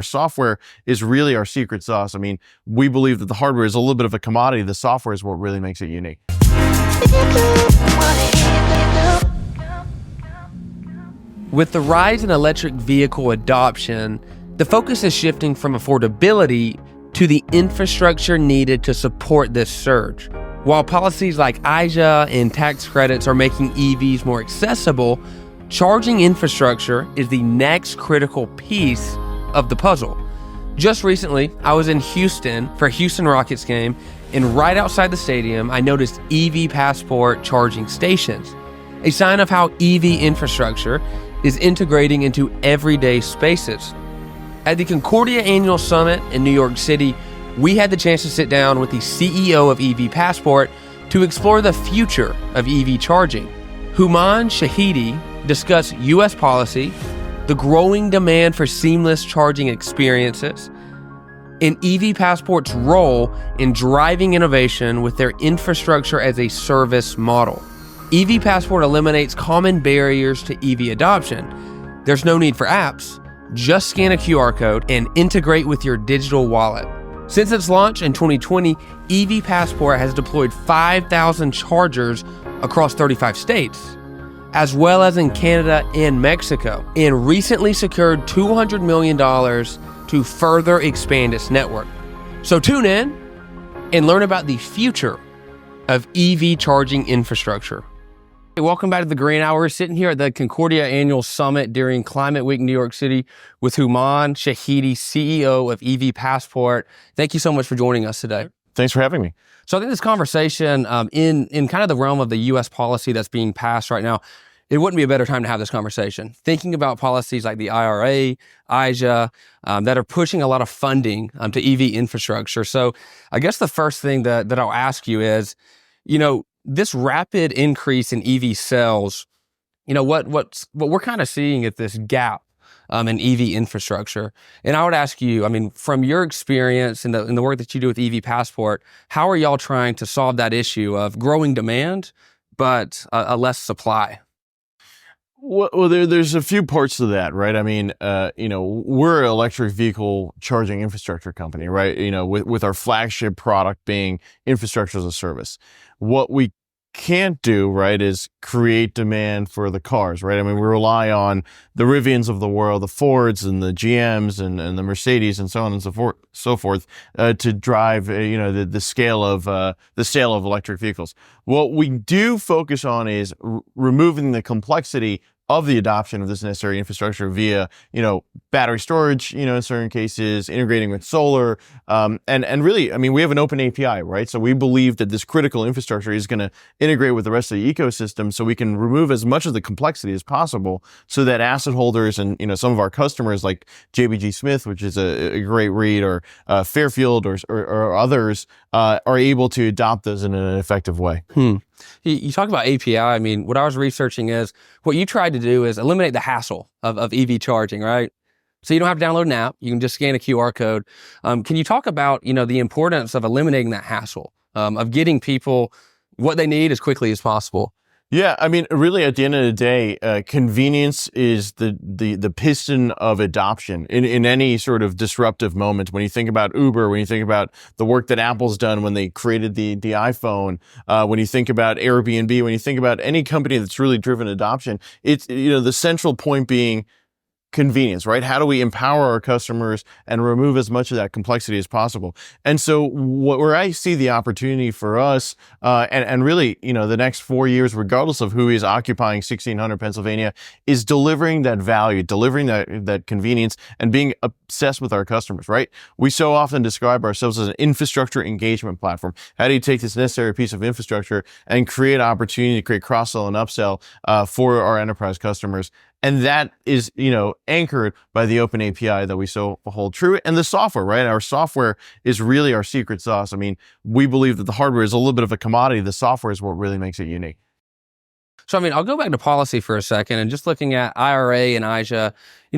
Our software is really our secret sauce. I mean, we believe that the hardware is a little bit of a commodity. The software is what really makes it unique. With the rise in electric vehicle adoption, the focus is shifting from affordability to the infrastructure needed to support this surge. While policies like IaaS and tax credits are making EVs more accessible, charging infrastructure is the next critical piece of the puzzle. Just recently, I was in Houston for a Houston Rockets game, and right outside the stadium, I noticed EVPassport charging stations, a sign of how EV infrastructure is integrating into everyday spaces. At the Concordia Annual Summit in New York City, we had the chance to sit down with the CEO of EVPassport to explore the future of EV charging. Hooman Shahidi discussed U.S. policy, the growing demand for seamless charging experiences, and EVPassport's role in driving innovation with their infrastructure as a service model. EVPassport eliminates common barriers to EV adoption. There's no need for apps. Just scan a QR code and integrate with your digital wallet. Since its launch in 2020, EVPassport has deployed 5,000 chargers across 35 states, as well as in Canada and Mexico, and recently secured $200 million to further expand its network. So tune in and learn about the future of EV charging infrastructure. Hey, welcome back to the Green Hour. We're sitting here at the Concordia Annual Summit during Climate Week in New York City with Hooman Shahidi, CEO of EVPassport. Thank you so much for joining us today. Thanks for having me. So I think this conversation in kind of the realm of the U.S. policy that's being passed right now, it wouldn't be a better time to have this conversation. Thinking about policies like the IRA, IJA, that are pushing a lot of funding to EV infrastructure. So I guess the first thing that I'll ask you is, this rapid increase in EV sales, what we're kind of seeing at this gap in EV infrastructure. And I would ask you, from your experience in the work that you do with EVPassport, how are y'all trying to solve that issue of growing demand, but a less supply? Well, there's a few parts to that, right? We're an electric vehicle charging infrastructure company, right? With our flagship product being infrastructure as a service. What we can't do, right, is create demand for the cars, right? We rely on the Rivians of the world, the Fords and the GMs and the Mercedes and so on and so forth to drive, the scale of the sale of electric vehicles. What we do focus on is removing the complexity of the adoption of this necessary infrastructure via, battery storage, in certain cases, integrating with solar, and really, we have an open API, right? So we believe that this critical infrastructure is going to integrate with the rest of the ecosystem, so we can remove as much of the complexity as possible, so that asset holders and some of our customers like JBG Smith, which is a great read, or Fairfield or others, are able to adopt those in an effective way. You talk about API. What I was researching is what you tried to do is eliminate the hassle of EV charging, right? So you don't have to download an app. You can just scan a QR code. Can you talk about, the importance of eliminating that hassle, of getting people what they need as quickly as possible? Yeah, really, at the end of the day, convenience is the piston of adoption in any sort of disruptive moment. When you think about Uber, when you think about the work that Apple's done when they created the iPhone, when you think about Airbnb, when you think about any company that's really driven adoption, it's, the central point being convenience, right? How do we empower our customers and remove as much of that complexity as possible? And so where I see the opportunity for us, and really, the next 4 years, regardless of who is occupying 1600 Pennsylvania, is delivering that value, delivering that convenience, and being obsessed with our customers, right? We so often describe ourselves as an infrastructure engagement platform. How do you take this necessary piece of infrastructure and create opportunity to create cross-sell and upsell for our enterprise customers? And that is, anchored by the open API that we so hold true, and the software, right? Our software is really our secret sauce. We believe that the hardware is a little bit of a commodity. The software is what really makes it unique. So, I'll go back to policy for a second, and just looking at IRA and IJA,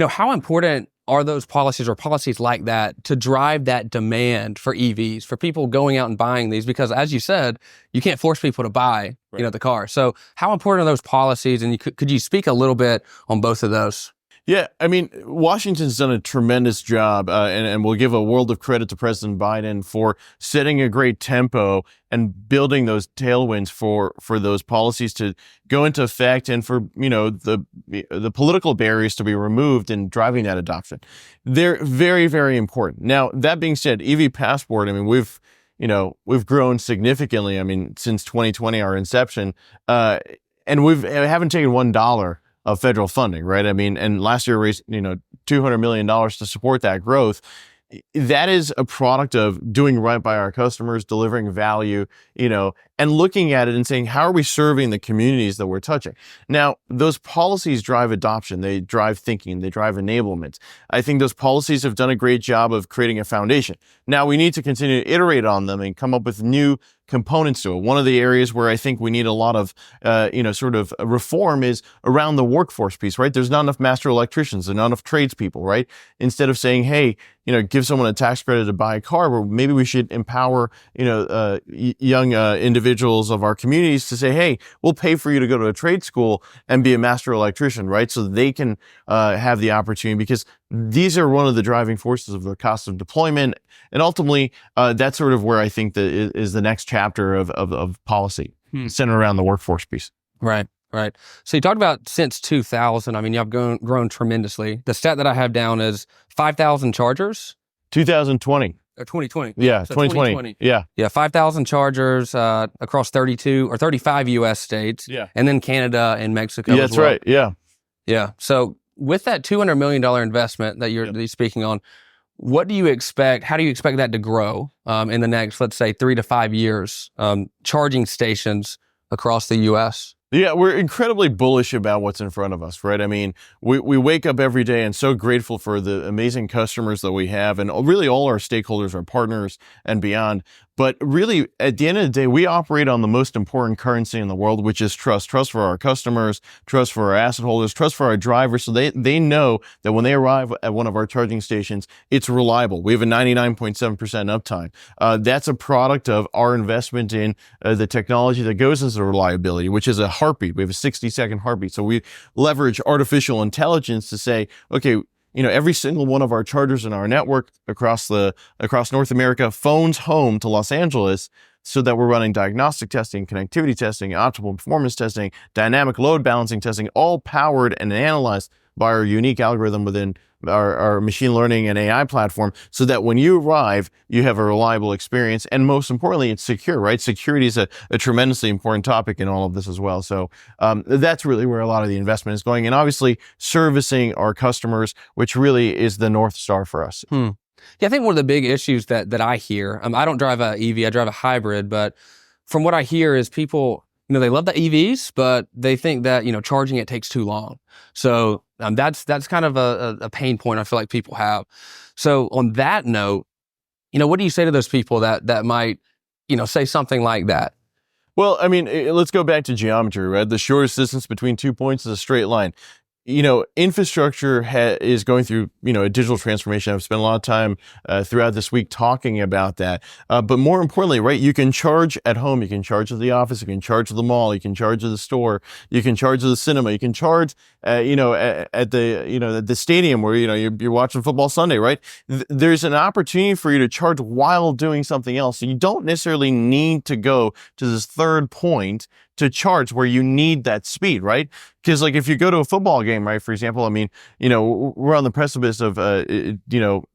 how important are those policies or policies like that to drive that demand for EVs, for people going out and buying these? Because as you said, you can't force people to buy, the car. So how important are those policies? And could you speak a little bit on both of those? Yeah, I mean, Washington's done a tremendous job, and we'll give a world of credit to President Biden for setting a great tempo and building those tailwinds for those policies to go into effect, and for the political barriers to be removed in driving that adoption. They're very, very important. Now, that being said, EVPassport, I mean, we've grown significantly. I mean, since 2020, our inception, and haven't taken $1 of federal funding, right? I mean, and last year raised, $200 million to support that growth. That is a product of doing right by our customers, delivering value, and looking at it and saying, how are we serving the communities that we're touching? Now, those policies drive adoption, they drive thinking, they drive enablement. I think those policies have done a great job of creating a foundation. Now, we need to continue to iterate on them and come up with new components to it. One of the areas where I think we need a lot of, sort of reform is around the workforce piece, right? There's not enough master electricians and not enough tradespeople, right? Instead of saying, hey, give someone a tax credit to buy a car, well, maybe we should empower, young individuals of our communities to say, hey, we'll pay for you to go to a trade school and be a master electrician, right? So they can have the opportunity, because these are one of the driving forces of the cost of deployment. And ultimately, that's sort of where I think that is the next chapter of policy centered around the workforce piece. Right. Right. So you talked about since 2000. I mean, you've grown tremendously. The stat that I have down is 5,000 chargers. 2020. Or 2020. Yeah, So 2020. Yeah. Yeah, 5,000 chargers across 32 or 35 U.S. states. Yeah. And then Canada and Mexico. Yeah, as that's well. right. Yeah. Yeah. So with that $200 million investment that you're speaking on, what do you expect? How do you expect that to grow in the next, let's say, 3 to 5 years, charging stations across the U.S.? Yeah, we're incredibly bullish about what's in front of us, right? I mean, we wake up every day and so grateful for the amazing customers that we have, and really all our stakeholders, our partners and beyond. But really, at the end of the day, we operate on the most important currency in the world, which is trust. Trust for our customers, trust for our asset holders, trust for our drivers, so they know that when they arrive at one of our charging stations, it's reliable. We have a 99.7% uptime. That's a product of our investment in the technology that goes into reliability, which is a heartbeat. We have a 60-second heartbeat. So we leverage artificial intelligence to say, okay, every single one of our chargers in our network across North America phones home to Los Angeles, so that we're running diagnostic testing, connectivity testing, optimal performance testing, dynamic load balancing testing, all powered and analyzed by our unique algorithm within our machine learning and AI platform, so that when you arrive, you have a reliable experience. And most importantly, it's secure, right? Security is a tremendously important topic in all of this as well. So that's really where a lot of the investment is going. And obviously servicing our customers, which really is the North Star for us. Yeah, I think one of the big issues that I hear, I don't drive a EV, I drive a hybrid, but from what I hear is people, they love the EVs, but they think that, charging it takes too long. So that's kind of a pain point I feel like people have. So on that note, what do you say to those people that might, say something like that? Well, I mean, let's go back to geometry, right? The shortest distance between 2 points is a straight line. Infrastructure is going through, a digital transformation. I've spent a lot of time throughout this week talking about that. But more importantly, right, you can charge at home, you can charge at the office, you can charge at the mall, you can charge at the store, you can charge at the cinema, you can charge, at the stadium where, you're watching football Sunday, right? There's an opportunity for you to charge while doing something else. So you don't necessarily need to go to this third point to charge where you need that speed, right? Because like if you go to a football game, right, for example, I mean, we're on the precipice of,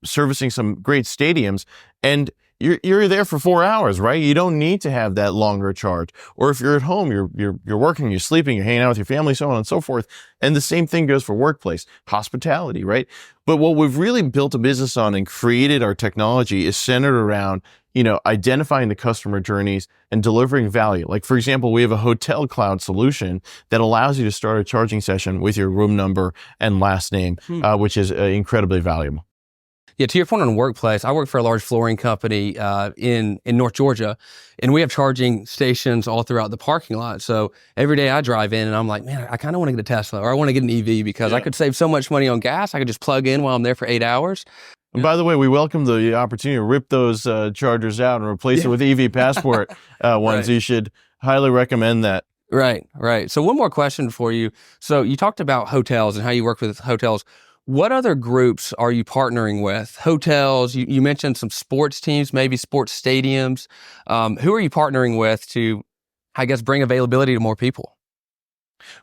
servicing some great stadiums, and you're there for 4 hours, right? You don't need to have that longer charge. Or if you're at home, you're working, you're sleeping, you're hanging out with your family, so on and so forth. And the same thing goes for workplace, hospitality, right? But what we've really built a business on and created our technology is centered around, identifying the customer journeys and delivering value. Like, for example, we have a hotel cloud solution that allows you to start a charging session with your room number and last name, which is incredibly valuable. Yeah, to your point on workplace, I work for a large flooring company in North Georgia, and we have charging stations all throughout the parking lot. So every day I drive in and I'm like, man, I kind of want to get a Tesla, or I want to get an EV because I could save so much money on gas. I could just plug in while I'm there for 8 hours. And by the way, we welcome the opportunity to rip those chargers out and replace it with EVPassport ones. Right. You should highly recommend that. Right, right. So one more question for you. So you talked about hotels and how you work with hotels. What other groups are you partnering with? Hotels, you mentioned some sports teams, maybe sports stadiums. Who are you partnering with to, I guess, bring availability to more people?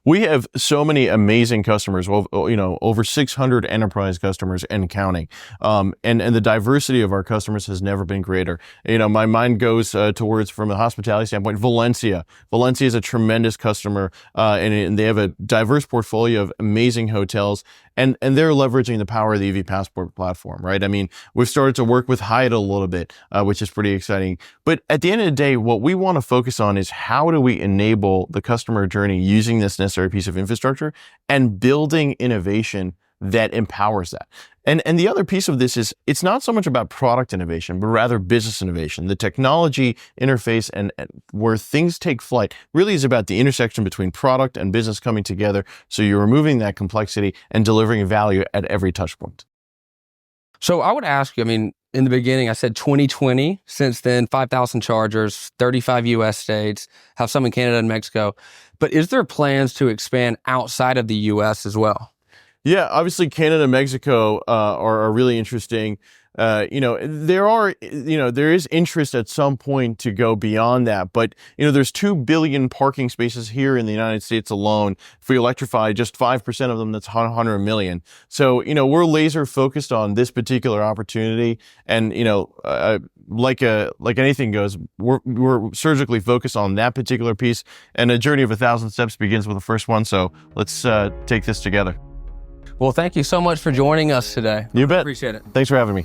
We have so many amazing customers, over 600 enterprise customers and counting. And the diversity of our customers has never been greater. My mind goes towards, from a hospitality standpoint, Valencia. Valencia is a tremendous customer, and they have a diverse portfolio of amazing hotels. And they're leveraging the power of the EVPassport platform, right? I mean, we've started to work with Hyatt a little bit, which is pretty exciting. But at the end of the day, what we want to focus on is how do we enable the customer journey using this necessary piece of infrastructure and building innovation that empowers that. And the other piece of this is it's not so much about product innovation, but rather business innovation. The technology interface and where things take flight really is about the intersection between product and business coming together. So you're removing that complexity and delivering value at every touch point. So I would ask you, I mean, in the beginning, I said 2020. Since then, 5,000 chargers, 35 US states, have some in Canada and Mexico. But is there plans to expand outside of the US as well? Yeah, obviously Canada and Mexico are really interesting. There is interest at some point to go beyond that, but there's 2 billion parking spaces here in the United States alone. If we electrify just 5% of them, that's 100 million. So, we're laser focused on this particular opportunity, and like anything goes, we're surgically focused on that particular piece. And a journey of 1,000 steps begins with the first one. So let's take this together. Well, thank you so much for joining us today. You bet. Appreciate it. Thanks for having me.